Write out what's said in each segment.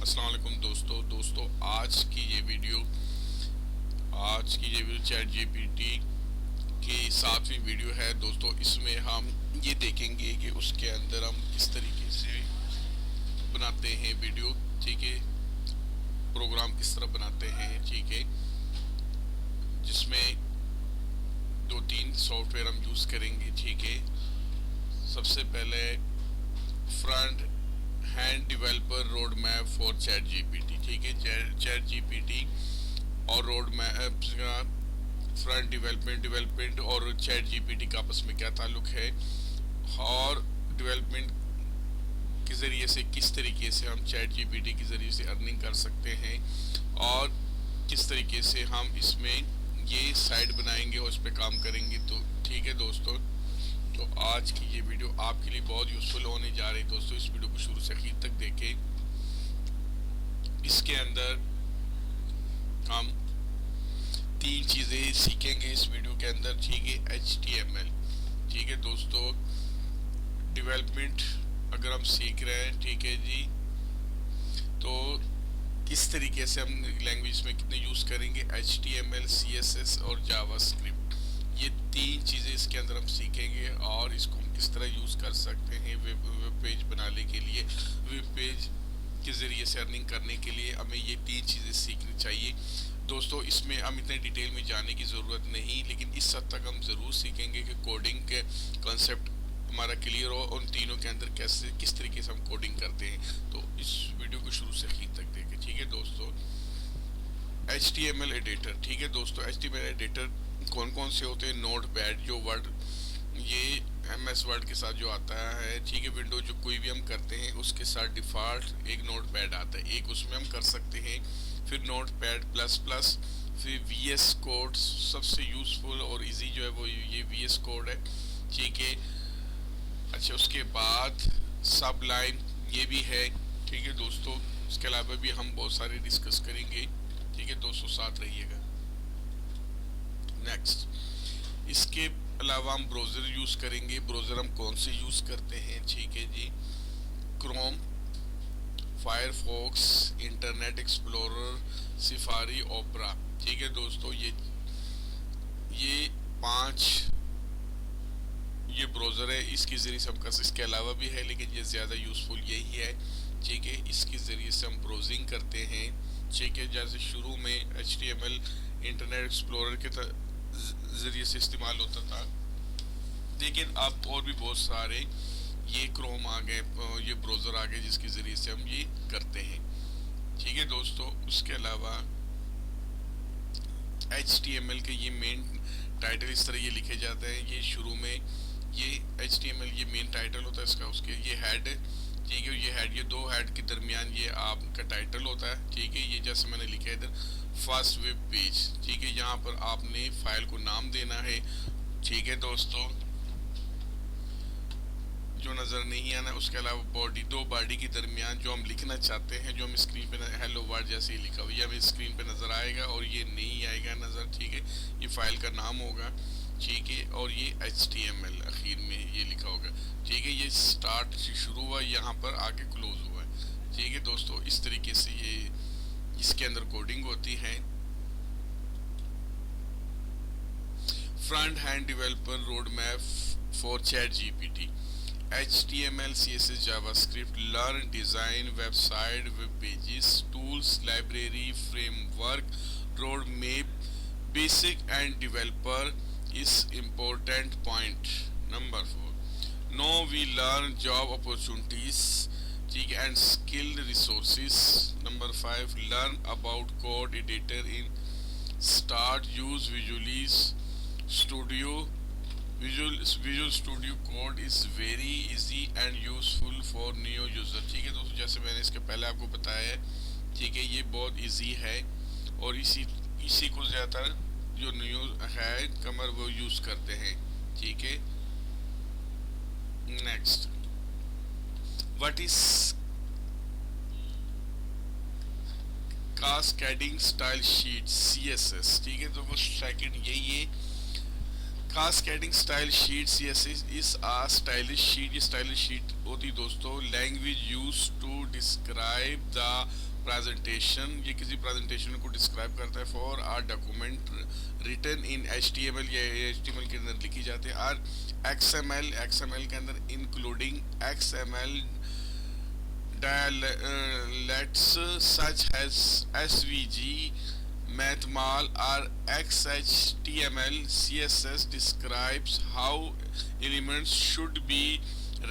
अस्सलाम वालेकुम दोस्तों आज की ये वीडियो चैट जीपीटी की 7वीं वीडियो है दोस्तों। इसमें हम ये देखेंगे कि उसके अंदर हम किस तरीके से बनाते हैं वीडियो, ठीक है, प्रोग्राम किस तरह बनाते हैं, ठीक है, जिसमें 2-3 सॉफ्टवेयर हम यूज़ करेंगे, ठीक है। सबसे पहले front hand developer road map for chat GPT, ठीक है। चैट जीपीटी और रोड मैप का फ्रंट डेवलपमेंट और चैट जीपीटी का आपस में क्या ताल्लुक है, और डेवलपमेंट के ज़रिए से किस तरीके से हम चैट जीपीटी के ज़रिए से अर्निंग कर सकते हैं, और किस तरीके से हम इसमें ये साइट बनाएंगे और उस पर काम करेंगे। तो ठीक है दोस्तों, तो आज की ये वीडियो आपके लिए बहुत यूज़फुल होने जा रही है दोस्तों। इस वीडियो को शुरू से आखिर तक देखें। इसके अंदर हम 3 चीज़ें सीखेंगे इस वीडियो के अंदर, ठीक है। HTML, ठीक है दोस्तों, डेवलपमेंट अगर हम सीख रहे हैं, ठीक है जी, तो किस तरीके से हम लैंग्वेज में कितने यूज़ करेंगे, HTML, CSS और जावास्क्रिप्ट, ये 3 चीज़ें इसके अंदर हम सीखेंगे। और इसको हम किस तरह यूज़ कर सकते हैं वेब पेज बनाने के लिए, वेब पेज के ज़रिए से अर्निंग करने के लिए हमें ये 3 चीज़ें सीखनी चाहिए दोस्तों। इसमें हम इतने डिटेल में जाने की ज़रूरत नहीं, लेकिन इस हद तक हम ज़रूर सीखेंगे कि कोडिंग के कॉन्सेप्ट हमारा क्लियर हो, उन तीनों के अंदर कैसे किस तरीके से हम कोडिंग करते हैं। तो इस वीडियो को शुरू से आखिर तक देखें, ठीक है दोस्तों। HTML एडिटर, ठीक है दोस्तों, HTML एडिटर कौन कौन से होते हैं, नोट पैड, जो वर्ड, ये MS वर्ड के साथ जो आता है, ठीक है, विंडो जो कोई भी हम करते हैं उसके साथ डिफ़ॉल्ट एक नोट पैड आता है, एक उसमें हम कर सकते हैं। फिर नोट पैड प्लस प्लस, फिर VS कोड, सबसे यूज़फुल और इजी जो है वो ये VS कोड है, ठीक है। अच्छा, उसके बाद सबलाइन ये भी है, ठीक है दोस्तों। इसके अलावा भी हम बहुत सारे डिस्कस करेंगे, ठीक है दोस्तों, साथ रहिएगा। नेक्स्ट, इसके अलावा हम ब्राउज़र यूज़ करेंगे। ब्राउज़र हम कौन से यूज़ करते हैं, ठीक है जी, Chrome, Firefox, Internet Explorer, Safari, Opera, ठीक है दोस्तों। ये 5 ये ब्राउज़र है, इसके ज़रिए से हम कर सकते। इसके अलावा भी है, लेकिन ये ज़्यादा यूज़फुल यही है, ठीक है। इसके ज़रिए से हम ब्राउजिंग करते हैं, ठीक है। जैसे शुरू में HTML इंटरनेट एक्सप्लोरर के ज़रिए से इस्तेमाल होता था, लेकिन अब और भी बहुत सारे ये क्रोम आ गए, ये ब्राउज़र आ गए जिसके ज़रिए से हम ये करते हैं, ठीक है दोस्तों। उसके अलावा HTML के ये मेन टाइटल इस तरह ये लिखे जाते हैं, ये शुरू में ये HTML ये मेन टाइटल होता है इसका, उसके ये हेड, ठीक है, ये हेड, ये 2 हेड के दरमियान ये आपका टाइटल होता है, ठीक है। ये जैसे मैंने लिखा है इधर, फर्स्ट वेब पेज, ठीक है, यहाँ पर आपने फाइल को नाम देना है, ठीक है दोस्तों, जो नज़र नहीं आना। उसके अलावा बॉडी, 2 बॉडी के दरमियान जो हम लिखना चाहते हैं, जो हम स्क्रीन पे हेलो वर्ड जैसे ही लिखा हुआ ये हमें स्क्रीन पे नज़र आएगा, और ये नहीं आएगा नज़र, ठीक है। ये फाइल का नाम होगा, ठीक है, और ये HTML आखिर में ये लिखा होगा, ठीक है। ये स्टार्ट शुरू हुआ, यहाँ पर आके क्लोज हुआ है, ठीक है दोस्तों। इस तरीके से ये इसके अंदर कोडिंग होती है। Front hand developer road map for chat GPT, HTML, CSS, JavaScript, learn, design, website, web pages, tools, library, framework, roadmap, basic and developer is important point. Number 4. Now we learn job opportunities, ठीक है, and skilled resources. Number 5. Learn about code editor in Start, use Visual Studio Code is very easy and useful for new user, ठीक है दोस्तों। जैसे मैंने इसके पहले आपको बताया है, ठीक है, ये बहुत इजी है, और इसी को ज़्यादातर जो न्यू है कमर वो यूज़ करते हैं, ठीक है। Next, what is cascading style sheet, CSS, ठीक है। तो वो सेकंड यही है, cascading style sheet CSS is a stylish sheet. ये स्टाइलिश शीट होती दोस्तों language use to describe the presentation, ये किसी प्रेजेंटेशन को डिस्क्राइब करता है। For our document written in HTML, ये HTML के अंदर लिखी जाती है। आर XML के अंदर including XML dialects such as SVG, Mathmal or XHTML. CSS describes how elements should be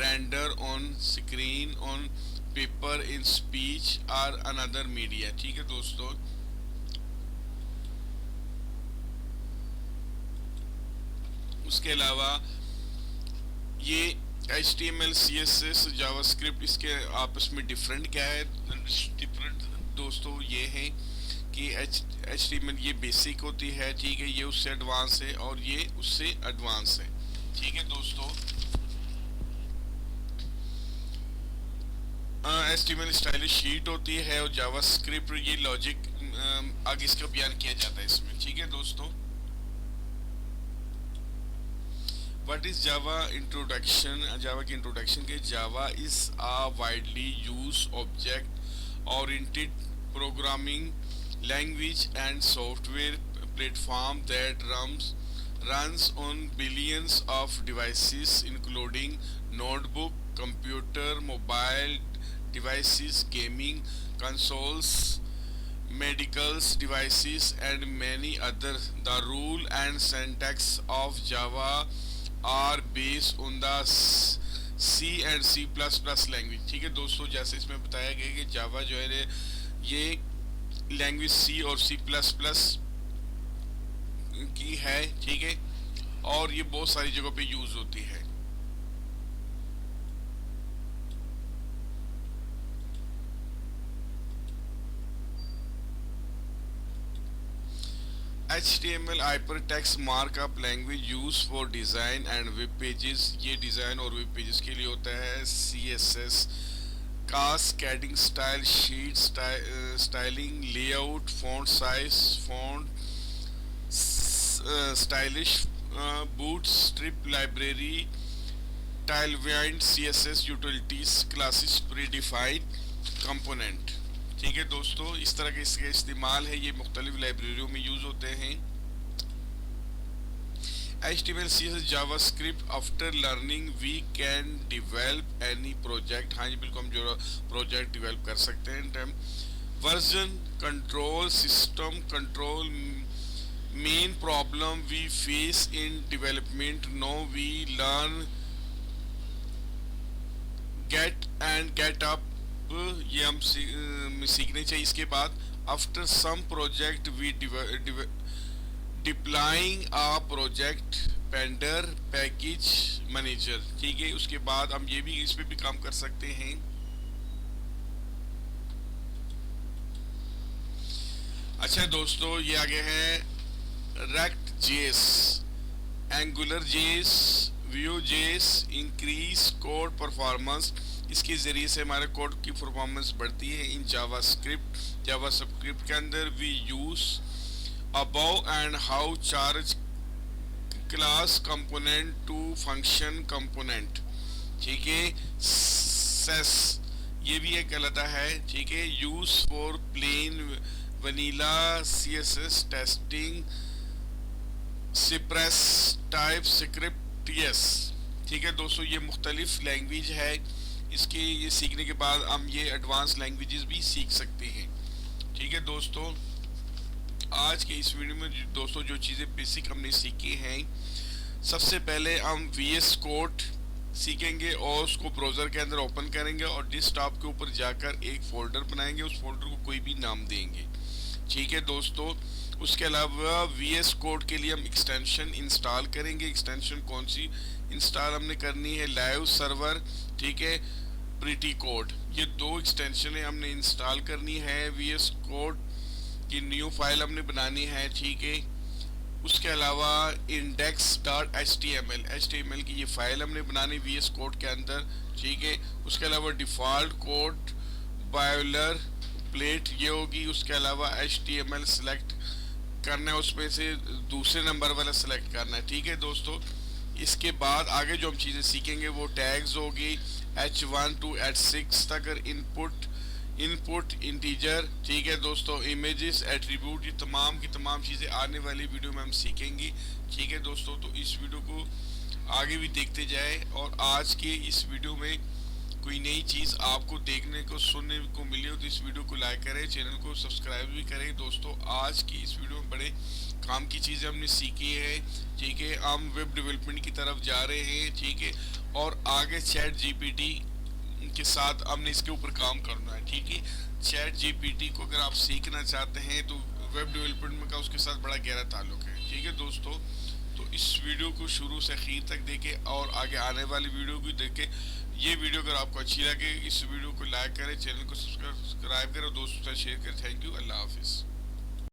rendered on screen, on paper, in speech or another media। ठीक है दोस्तों, उसके अलावा ये HTML, CSS, जावास्क्रिप्ट, इसके आपस में डिफरेंट क्या है? डिफरेंट दोस्तों ये है कि HTML ये बेसिक होती है, ठीक है, ये उससे एडवांस है और ये उससे एडवांस है। ठीक है दोस्तों, HTML स्टाइलिश शीट होती है और जावास्क्रिप्ट ये लॉजिक आगे इसका बयान किया जाता है इसमें। ठीक है दोस्तों, What is Java introduction? जावा की इंट्रोडक्शन के जावा is a widely used object-oriented programming language and software platform that runs on billions of devices, including notebook, computer, mobile devices, gaming consoles, medical devices, and many other. The rule and syntax of Java are based on the C and C++ language. ठीक है दोस्तों, जैसे इसमें बताया गया कि जावा जो है ये लैंग्वेज C और C++ की है, ठीक है, और ये बहुत सारी जगहों पे यूज होती है। HTML hypertext markup language used for design and web pages, ये डिज़ाइन और वेब पेजेस के लिए होता है। CSS cascading style sheet styling layout font size font stylish bootstrap library tailwind CSS utilities classes predefined component। ठीक है दोस्तों, इस तरह के इसके इस्तेमाल है, ये मुख्तलिफ लाइब्रेरियों में यूज होते हैं। HTML, CSS, JavaScript, after learning we can develop any project. हाँ जी बिल्कुल, हम जो प्रोजेक्ट डिवेल्प कर सकते हैं। Version control, system control, main problem we face in development, no we learn, get up, ये हम सीखने चाहिए। इसके बाद after some project we deploying a project pender package manager. ठीक है, उसके बाद हम ये भी इस पे भी काम कर सकते हैं। अच्छा दोस्तों, ये आगे है React JS, Angular JS, Vue JS, increase code performance. इसके ज़रिए से हमारे कोड की परफॉर्मेंस बढ़ती है। इन जावास्क्रिप्ट के अंदर we use above and how charge class component to function component. ठीक है, सेस ये भी एक अलहदा है। ठीक है, use for plain vanilla CSS testing, cypress typescript TS। ठीक है दोस्तों, ये मुख्तलिफ लैंग्वेज है। इसके ये सीखने के बाद हम ये एडवांस लैंग्वेजेस भी सीख सकते हैं। ठीक है दोस्तों, आज के इस वीडियो में दोस्तों जो चीज़ें बेसिक हमने सीखी हैं, सबसे पहले हम VS कोड सीखेंगे और उसको ब्राउज़र के अंदर ओपन करेंगे और डेस्कटॉप के ऊपर जाकर एक फ़ोल्डर बनाएंगे, उस फोल्डर को कोई भी नाम देंगे। ठीक है दोस्तों, उसके अलावा VS कोड के लिए हम एक्सटेंशन इंस्टॉल करेंगे। एक्सटेंशन कौन सी इंस्टॉल हमने करनी है? लाइव सर्वर, ठीक है, प्रीटी कोड, ये दो एक्सटेंशन हमने इंस्टॉल करनी है। VS कोड की न्यू फाइल हमने बनानी है। ठीक है, उसके अलावा index.html की ये फाइल हमने बनानी VS कोड के अंदर। ठीक है, उसके अलावा डिफ़ॉल्ट कोड बायोलर प्लेट ये होगी। उसके अलावा HTML सेलेक्ट करना है, उसमें से दूसरे नंबर वाला सेलेक्ट करना है। ठीक है दोस्तों, इसके बाद आगे जो हम चीज़ें सीखेंगे वो टैग्स होगी H1 to H6 तक इनपुट इनपुट इंटीजर, ठीक है दोस्तों, इमेजेस, एट्रीब्यूट, ये तमाम की तमाम चीज़ें आने वाली वीडियो में हम सीखेंगे। ठीक है दोस्तों, तो इस वीडियो को आगे भी देखते जाए, और आज के इस वीडियो में कोई नई चीज़ आपको देखने को सुनने को मिली हो तो इस वीडियो को लाइक करें, चैनल को सब्सक्राइब भी करें। दोस्तों आज की इस वीडियो में बड़े काम की चीज़ें हमने सीखी है। ठीक है, हम वेब डेवलपमेंट की तरफ जा रहे हैं। ठीक है, और आगे चैट जीपीटी के साथ हमने इसके ऊपर काम करना है। ठीक है, चैट जीपीटी को अगर आप सीखना चाहते हैं तो वेब डेवलपमेंट का उसके साथ बड़ा गहरा ताल्लुक है। ठीक है दोस्तों, तो इस वीडियो को शुरू से आखिर तक देखें और आगे आने वाली वीडियो भी देखें। ये वीडियो अगर आपको अच्छी लगे, इस वीडियो को लाइक करें, चैनल को सब्सक्राइब करें, दोस्तों से शेयर करें। थैंक यू, अल्लाह हाफिज़।